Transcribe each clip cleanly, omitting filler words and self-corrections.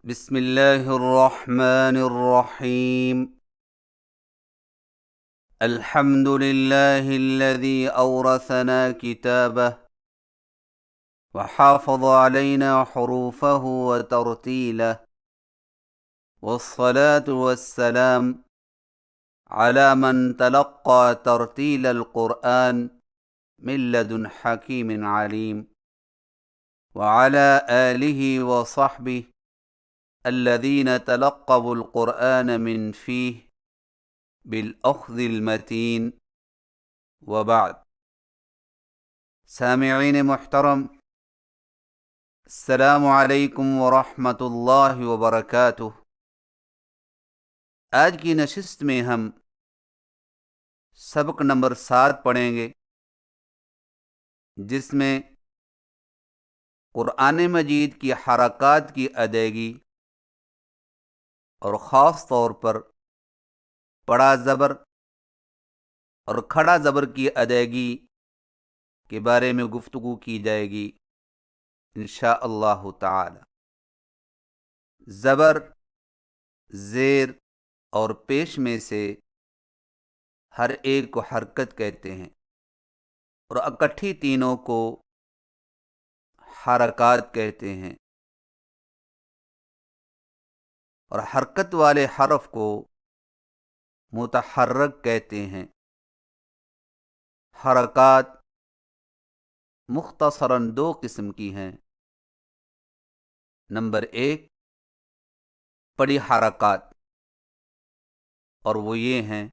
بسم الله الرحمن الرحيم. الحمد لله الذي أورثنا كتابه وحافظ علينا حروفه وترتيله، والصلاة والسلام على من تلقى ترتيل القرآن من لدن حكيم عليم، وعلى آله وصحبه الذين تلقوا القرآن من فيه بالأخذ المتين، وبعد. سامعین محترم، السلام علیکم ورحمۃ اللہ وبرکاتہ۔ آج کی نشست میں ہم سبق نمبر 7 پڑھیں گے، جس میں قرآن مجید کی حرکات کی ادائیگی اور خاص طور پر بڑا زبر اور کھڑا زبر کی ادائیگی کے بارے میں گفتگو کی جائے گی انشاء اللہ تعالی۔ زبر، زیر اور پیش میں سے ہر ایک کو حرکت کہتے ہیں، اور اکٹھی تینوں کو حرکات کہتے ہیں، اور حرکت والے حرف کو متحرک کہتے ہیں۔ حرکات مختصراً 2 قسم کی ہیں۔ نمبر 1 بڑی حرکات، اور وہ یہ ہیں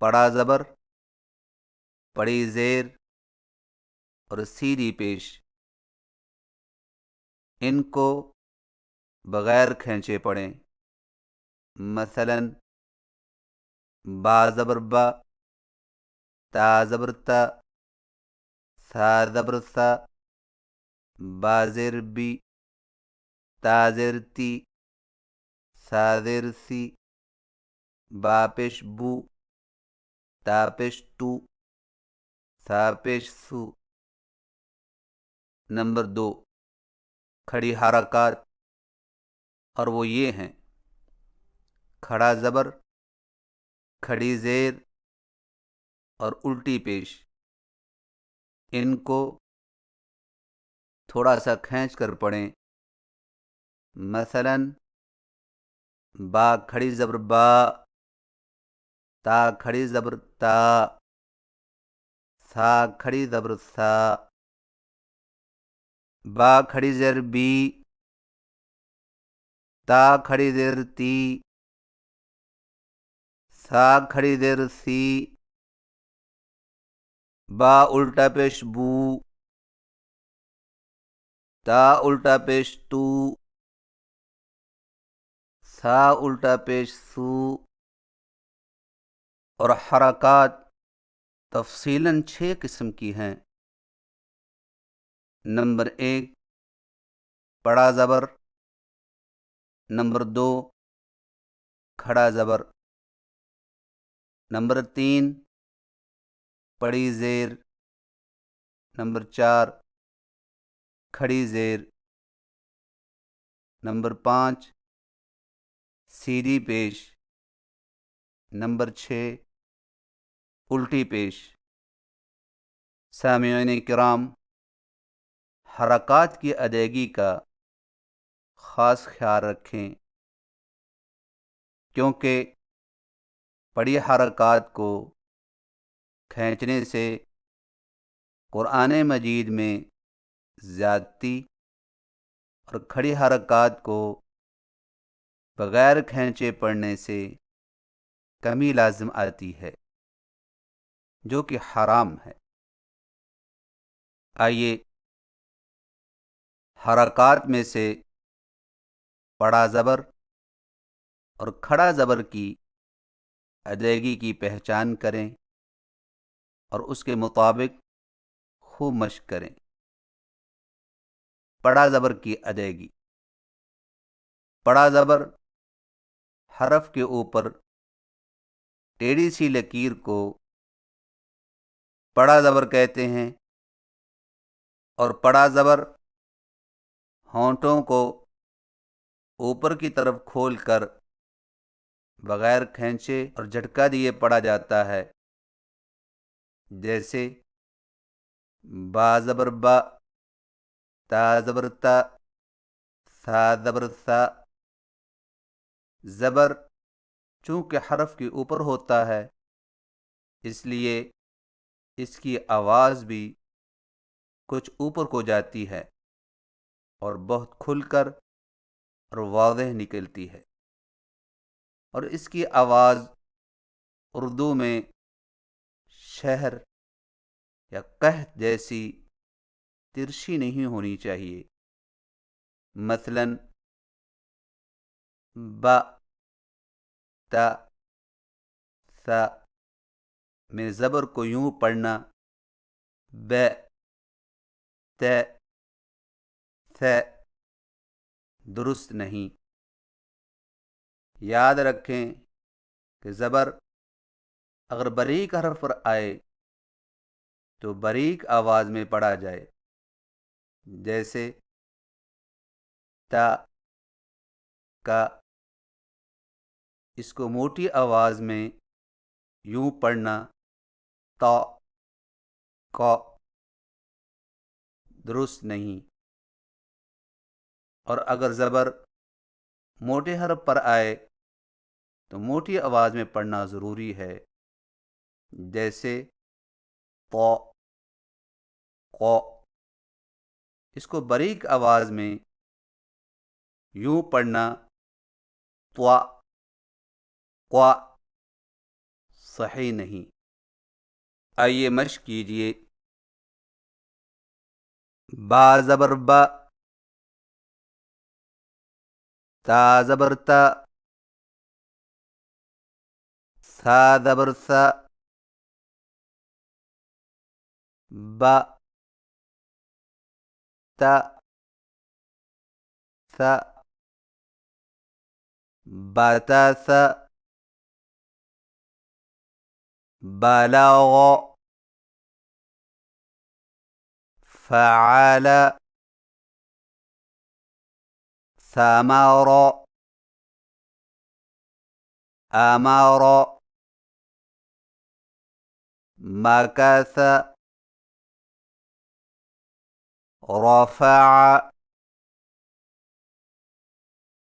بڑا زبر، بڑی زیر اور سیدھی پیش۔ ان کو بغیر کھینچے پڑھیں۔ مثلا با زبر با، تا زبر تا، ثا زبر ثا، با زیر بی، تا زیر تی، ثا زیر سی، با پیش بو، تا پیش تو، ثا پیش سو۔ نمبر 2 کھڑی حرکات، اور وہ یہ ہیں کھڑا زبر، کھڑی زیر اور الٹی پیش۔ ان کو تھوڑا سا کھینچ کر پڑھیں۔ مثلا با کھڑی زبر با، تا کھڑی زبر تا، ثا کھڑی زبر ثا، با کھڑی زیر بی، تا کھڑی زیر تی، ثا کھڑی زیر سی، با الٹا پیش بو، تا الٹا پیش تو، ثا الٹا پیش سو۔ اور حرکات تفصیلاً 6 قسم کی ہیں۔ نمبر 1 بڑا زبر، نمبر 2 کھڑا زبر، نمبر 3 بڑی زیر، نمبر 4 کھڑی زیر، نمبر 5 سیدھی پیش، نمبر 6 الٹی پیش۔ سامعین کرام، حرکات کی ادائیگی کا خاص خیال رکھیں، کیونکہ بڑی حرکات کو کھینچنے سے قرآن مجید میں زیادتی، اور کھڑی حرکات کو بغیر کھینچے پڑھنے سے کمی لازم آتی ہے، جو کہ حرام ہے۔ آئیے حرکات میں سے بڑا زبر اور کھڑا زبر کی ادائیگی کی پہچان کریں اور اس کے مطابق خوب مشق کریں۔ بڑا زبر کی ادائیگی۔ بڑا زبر حرف کے اوپر ٹیڑھی سی لکیر کو بڑا زبر کہتے ہیں، اور بڑا زبر ہونٹوں کو اوپر کی طرف کھول کر بغیر کھینچے اور جھٹکا دیے پڑھا جاتا ہے، جیسے با زبر با، تا زبر تا، ثا زبر ثا۔ زبر چونکہ حرف کے اوپر ہوتا ہے، اس لیے اس کی آواز بھی کچھ اوپر کو جاتی ہے اور بہت کھل کر اور واضح نکلتی ہے، اور اس کی آواز اردو میں شہر یا قحط جیسی ترشی نہیں ہونی چاہیے۔ مثلا با، تا، ثا میں زبر کو یوں پڑھنا ب، ت، ث درست نہیں۔ یاد رکھیں کہ زبر اگر باریک حرف پر آئے تو باریک آواز میں پڑھا جائے، جیسے تا، کا۔ اس کو موٹی آواز میں یوں پڑھنا تا، کا درست نہیں۔ اور اگر زبر موٹے حرف پر آئے تو موٹی آواز میں پڑھنا ضروری ہے، جیسے قو، قو۔ اس کو باریک آواز میں یوں پڑھنا طوا، قوا صحیح نہیں۔ آئیے مشق کیجئے۔ با زبر با، تا زبر تا، ثا زبر ثا، با، تا، ثا، باتا ثا، بلاغ، فعال، ثمر، امر، مكث، رفع،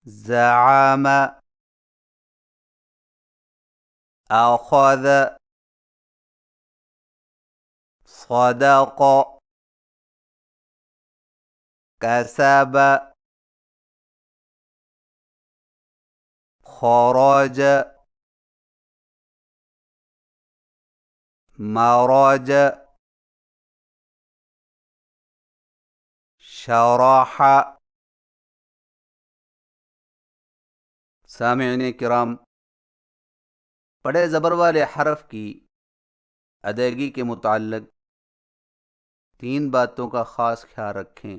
زعم، أخذ، صدق، كسب، خرج، مرج، شرح۔ سامعین کرام، بڑے زبر والے حرف کی ادائیگی کے متعلق 3 باتوں کا خاص خیال رکھیں۔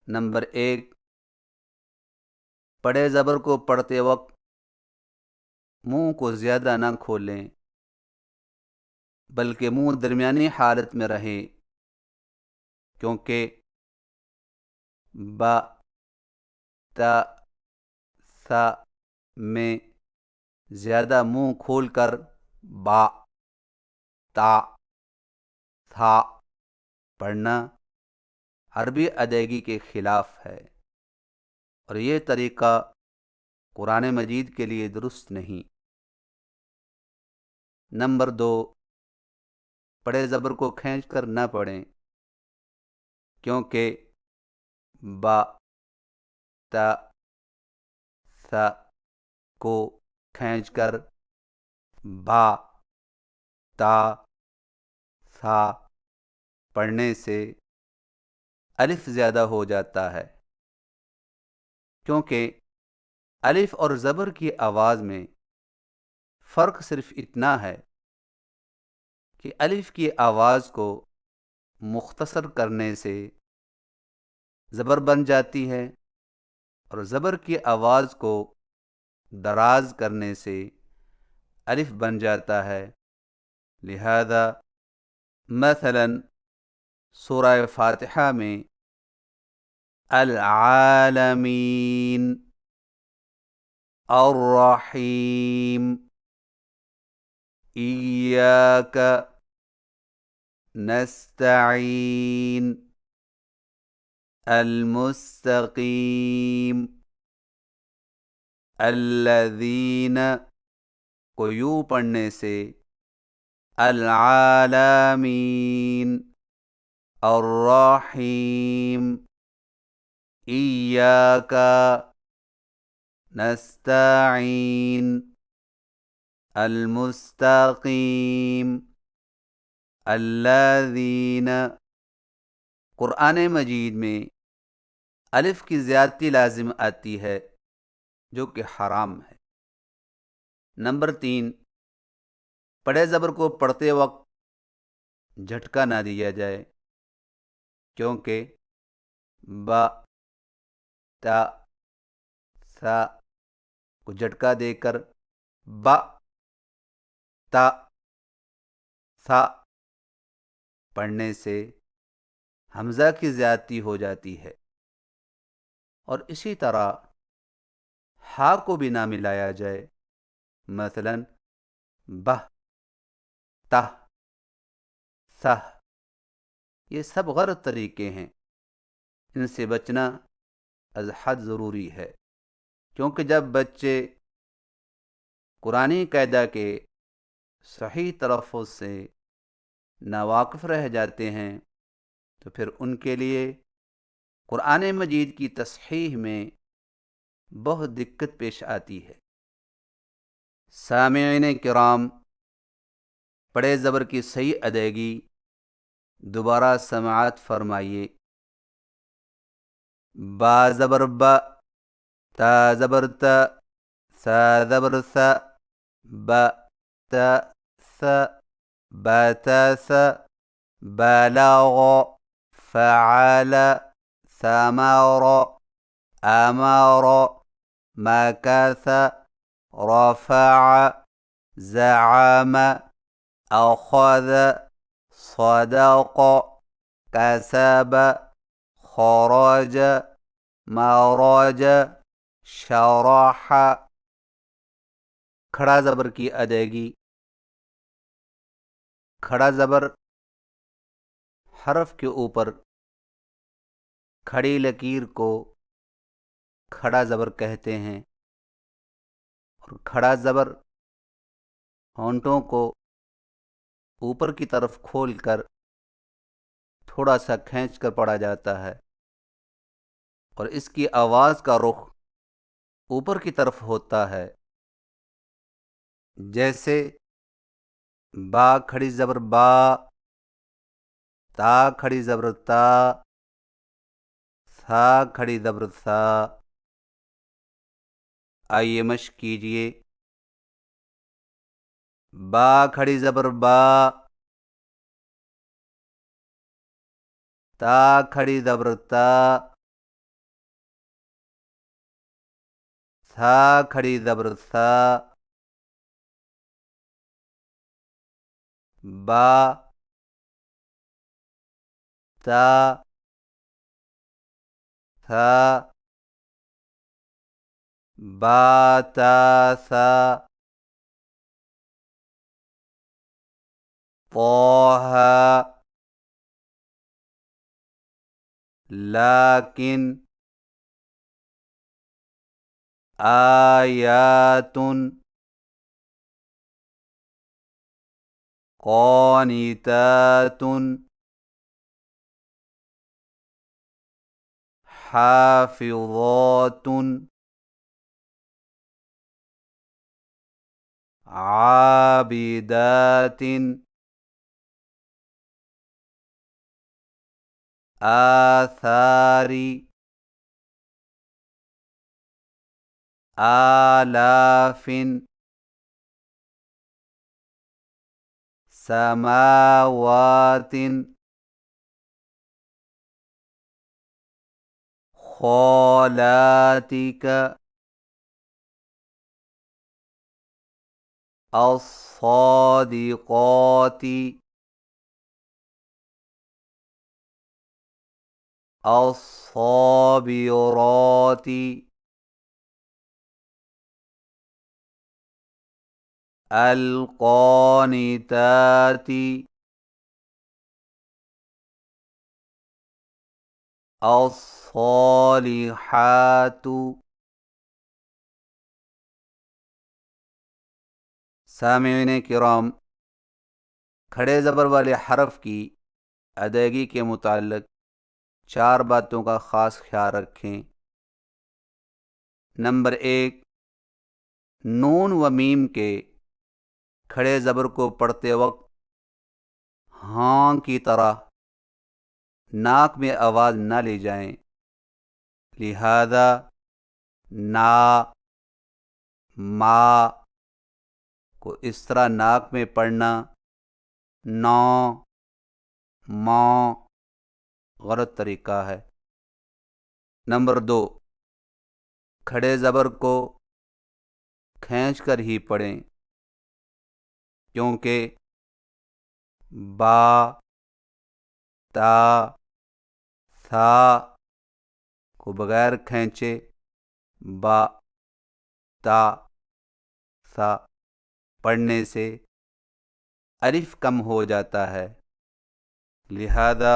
نمبر 1، بڑے زبر کو پڑھتے وقت منہ کو زیادہ نہ کھولیں، بلکہ منہ درمیانی حالت میں رہے، کیونکہ با، تا، ثا میں زیادہ منہ کھول کر با، تا، ثا پڑھنا عربی ادائیگی کے خلاف ہے، اور یہ طریقہ قرآن مجید کے لیے درست نہیں۔ نمبر 2، بڑے زبر کو کھینچ کر نہ پڑھیں، کیونکہ با، تا، ثا کو کھینچ کر با، تا، ثا پڑھنے سے الف زیادہ ہو جاتا ہے، کیونکہ الف اور زبر کی آواز میں فرق صرف اتنا ہے کہ الف کی آواز کو مختصر کرنے سے زبر بن جاتی ہے، اور زبر کی آواز کو دراز کرنے سے الف بن جاتا ہے۔ لہذا مثلا سورہ فاتحہ میں العالمین الرحیم ایاک نستعین المستقیم الذین کو یوں پڑھنے سے العالمین الرحیم ایاک نستعین المستقیم الذین قرآن مجید میں الف کی زیادتی لازم آتی ہے جو کہ حرام ہے۔ نمبر 3، پڑے زبر کو پڑھتے وقت جھٹکا نہ دیا جائے، کیونکہ با تا سا کو جھٹکا دے کر با تا سا پڑھنے سے حمزہ کی زیادتی ہو جاتی ہے، اور اسی طرح ہا کو بھی نہ ملایا جائے، مثلا بہ تہ سہ، یہ سب غلط طریقے ہیں، ان سے بچنا از حد ضروری ہے، کیونکہ جب بچے قرآنی قاعدہ کے صحیح تلفظ سے ناواقف رہ جاتے ہیں تو پھر ان کے لیے قرآن مجید کی تصحیح میں بہت دقت پیش آتی ہے۔ سامعین کرام، پڑے زبر کی صحیح ادائیگی دوبارہ سماعت فرمائیے۔ با زبر با، تا زبر تا، سا زبر سا، با تا سا، باتاس، بلغ، فعل، ثمر، امر، مكث، رفع، زعم، اخذ، صدق، كسب، خرج، مرج، شرح۔ کھڑا زبر کی ادائیگی، کھڑا زبر حرف کے اوپر کھڑی لکیر کو کھڑا زبر کہتے ہیں، اور کھڑا زبر ہونٹوں کو اوپر کی طرف کھول کر تھوڑا سا کھینچ کر پڑھا جاتا ہے، اور اس کی آواز کا رخ اوپر کی طرف ہوتا ہے، جیسے با کھڑی زبر با، تا کھڑی زبر تا، سا کھڑی زبر سا۔ آئیے مشق کیجئے۔ با کھڑی زبر با، تا کھڑی زبر تا، سا کھڑی زبر سا، با تا سا، با تا سا، طه، لیکن، آیات، قانتات، حافظات، عابدات، آثار، آلاف، سماوات، خالاتك، الصادقات، الصابرات القانتات الصالحات. سامعین کرام، کھڑے زبر والے حرف کی ادائیگی کے متعلق 4 باتوں کا خاص خیال رکھیں۔ نمبر 1، نون و میم کے کھڑے زبر کو پڑھتے وقت ہاں کی طرح ناک میں آواز نہ لے جائیں، لہذا نا، ما کو اس طرح ناک میں پڑھنا، نو، مو غلط طریقہ ہے۔ نمبر 2، کھڑے زبر کو کھینچ کر ہی پڑھیں، کیونکہ با، تا، ثا کو بغیر کھینچے با، تا، ثا پڑھنے سے الف کم ہو جاتا ہے، لہذا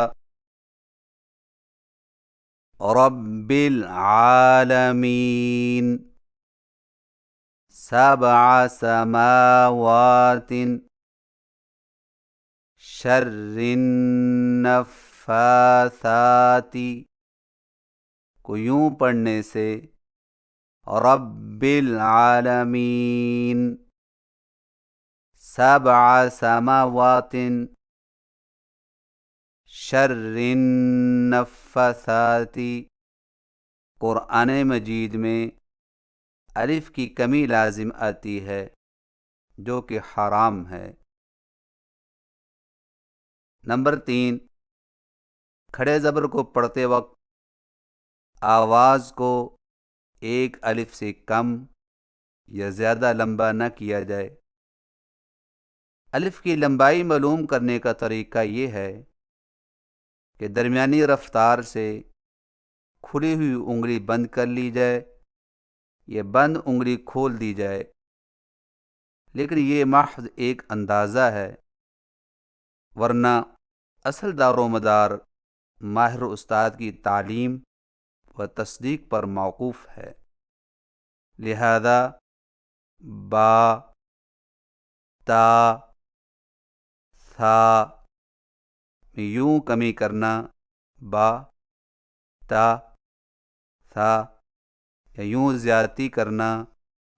رب العالمین، 7 سماوات، شر النفاثات کو یوں پڑھنے سے رب العالمین، 7 سماوات، شر النفاثات۔ قرآن مجید میں الف کی کمی لازم آتی ہے جو کہ حرام ہے۔ نمبر 3، کھڑے زبر کو پڑھتے وقت آواز کو ایک الف سے کم یا زیادہ لمبا نہ کیا جائے۔ الف کی لمبائی معلوم کرنے کا طریقہ یہ ہے کہ درمیانی رفتار سے کھلی ہوئی انگلی بند کر لی جائے یا بند انگلی کھول دی جائے، لیکن یہ محض ایک اندازہ ہے، ورنہ اصل دار و مدار ماہر استاد کی تعلیم و تصدیق پر موقوف ہے، لہذا با، تا، ثا میں یوں کمی کرنا، با، تا، ثا، یا یوں زیادتی کرنا،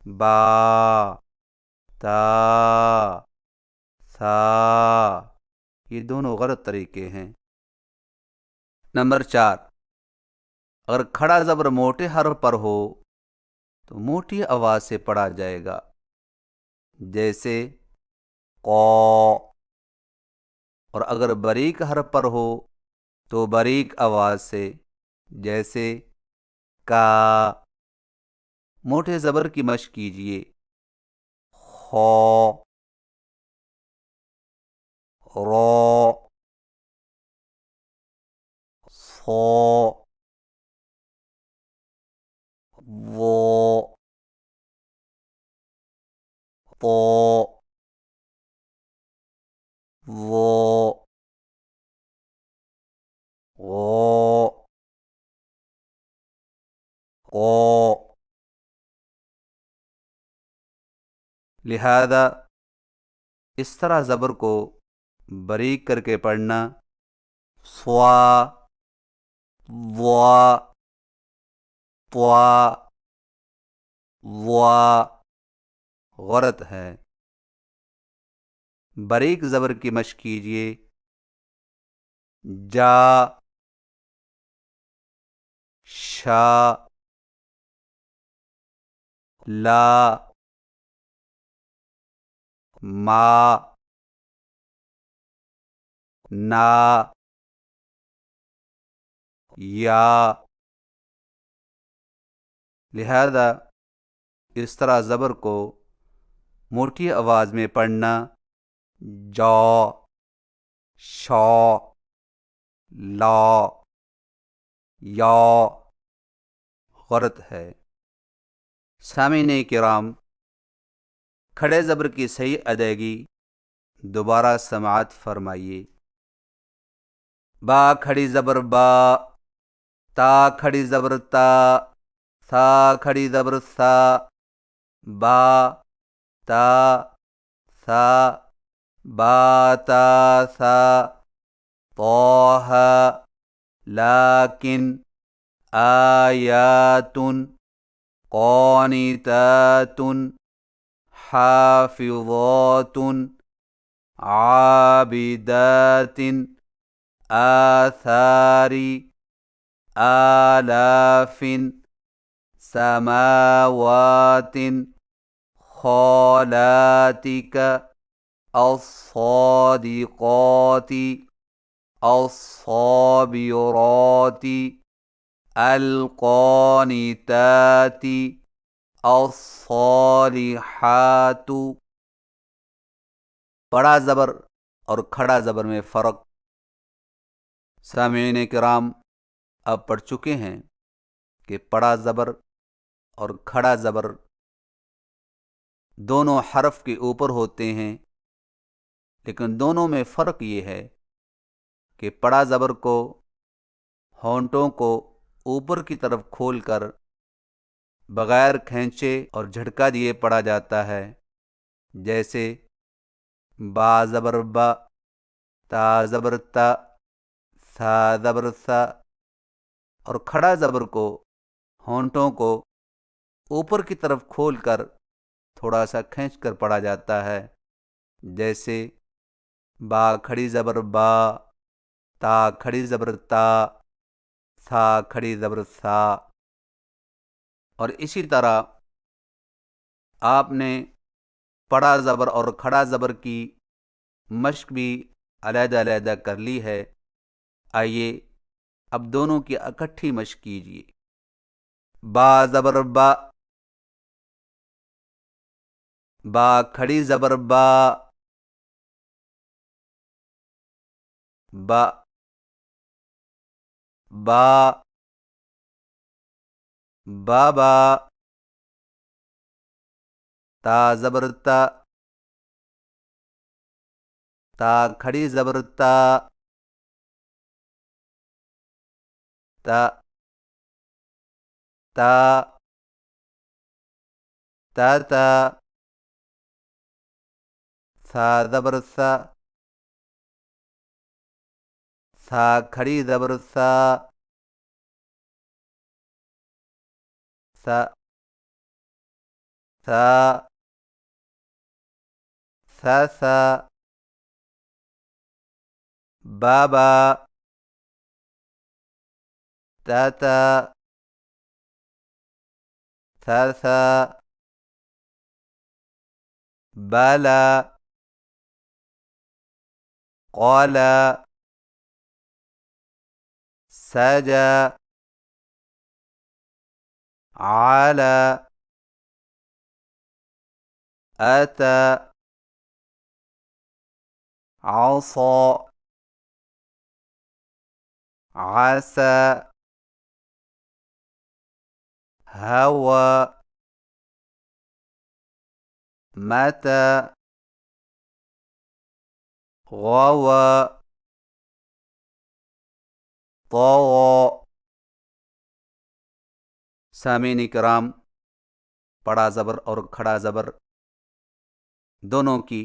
با، تا، ثا، یہ دونوں غلط طریقے ہیں۔ نمبر 4، اگر کھڑا زبر موٹے حرف پر ہو تو موٹی آواز سے پڑھا جائے گا، جیسے قو، اور اگر باریک حرف پر ہو تو باریک آواز سے، جیسے کا۔ موٹے زبر کی مشق کیجیے، خو، رو، صو، وو، طو، وو، غو، قو۔ لہذا اس طرح زبر کو باریک کر کے پڑھنا، سوا، وا، طوا، وا غلط ہے۔ باریک زبر کی مشق کیجیے، جا، شا، لا، ما، نا، یا۔ لہذا اس طرح زبر کو موٹی آواز میں پڑھنا، جو، شو، لا، یا غلط ہے۔ سامعین کرام، کھڑے زبر کی صحیح ادائیگی دوبارہ سماعت فرمائیے۔ با کھڑی زبر با، تا کھڑی زبر تا، سا کھڑی زبر سا، با تا سا، با تا سا، طہ لیکن، آیات قانتات حافظات عابدات آثار آلاف سماوات خالاتك الصادقات الصابرات القانتات الصالحات۔ بڑا زبر اور کھڑا زبر میں فرق سامعین کرام اب پڑھ چکے ہیں کہ بڑا زبر اور کھڑا زبر دونوں حرف کے اوپر ہوتے ہیں، لیکن دونوں میں فرق یہ ہے کہ بڑا زبر کو ہونٹوں کو اوپر کی طرف کھول کر بغیر کھینچے اور جھٹکا دیے پڑھا جاتا ہے، جیسے با زبر با، تا زبر تا، سا زبر سا، اور کھڑا زبر کو ہونٹوں کو اوپر کی طرف کھول کر تھوڑا سا کھینچ کر پڑھا جاتا ہے، جیسے با کھڑی زبر با، تا کھڑی زبر تا، سا کھڑی زبر سا۔ اور اسی طرح آپ نے بڑا زبر اور کھڑا زبر کی مشق بھی علیحدہ علیحدہ کر لی ہے، آئیے اب دونوں کی اکٹھی مشق کیجیے۔ با زبر با، با کھڑی زبر با، با با، بابا، تا زبر تا، تا کھڑی زبر تا، تا تا، تا تا، سا زبر سا، سا کھڑی زبر سا، سا سا، سا سا، بابا، تا تا، سا سا، بالا، قال، سجا، على، أتى، عصى، عسى، هوى، متى، غوى، طوى۔ سامعین کرام، بڑا زبر اور کھڑا زبر دونوں کی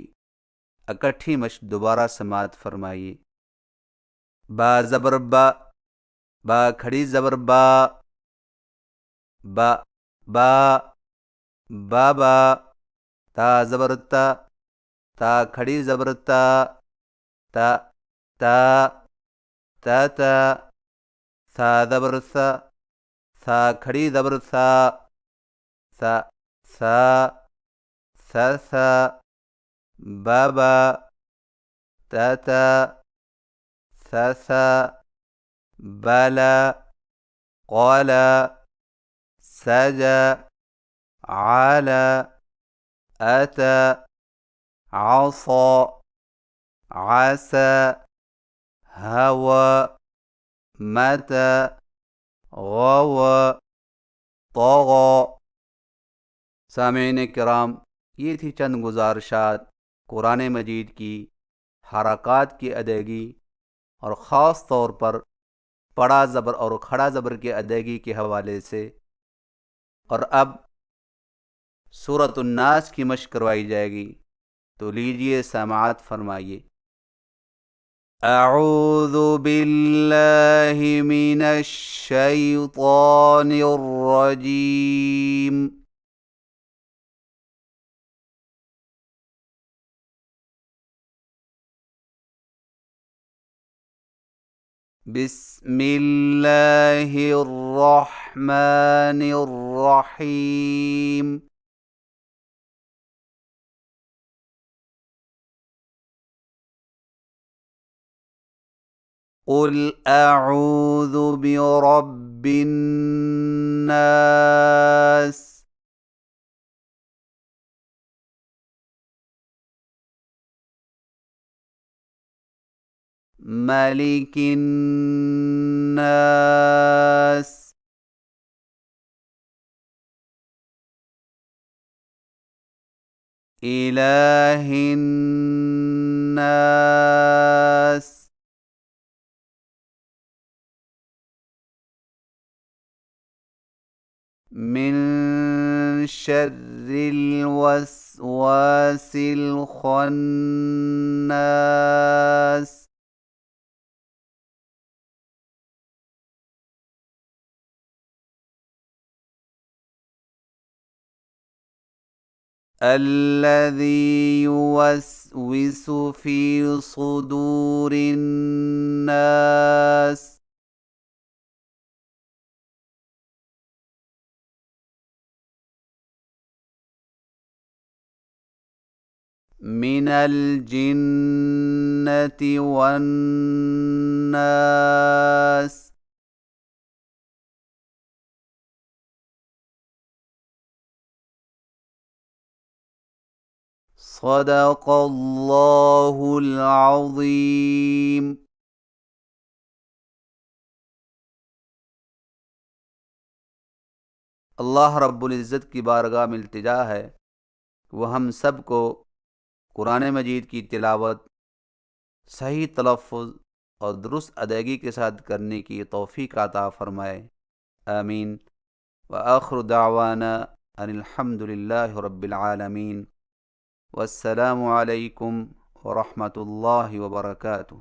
اکٹھی مشق دوبارہ سماعت فرمائیے۔ با زبر با، با کھڑی زبر با، با با، بابا، تا زبر تا، تا کھڑی زبر تا، تا تا، تا تا، سا زبر سا، سا کھڑی زبر سا، سا سا، سا سا، بابا، تا تا، سا سا، بالا، قال، سجا، على، أتى، عصى، عسى، هوى، متى، غو طغى۔ سامعین کرام، یہ تھی چند گزارشات قرآن مجید کی حرکات کی ادائیگی اور خاص طور پر پڑا زبر اور کھڑا زبر کی ادائیگی کے حوالے سے۔ اور اب سورۃ الناس کی مشق کروائی جائے گی، تو لیجئے سماعت فرمائیے۔ اعوذ باللہ من الشیطان الرجیم۔ بسم اللہ الرحمن الرحیم۔ قل اعوذ برب الناس۔ ملک الناس۔ الہ الناس۔ من شر الوسواس الخناس۔ الذي يوسوس في صدور الناس من الجنة والناس۔ صدق اللہ العظیم۔ اللہ رب العزت کی بارگاہ میں التجا ہے کہ وہ ہم سب کو قرآن مجید کی تلاوت صحیح تلفظ اور درست ادائیگی کے ساتھ کرنے کی توفیق عطا فرمائے، آمین۔ وآخر دعوانا ان الحمد للہ رب العالمین، والسلام علیکم ورحمۃ اللہ وبرکاتہ۔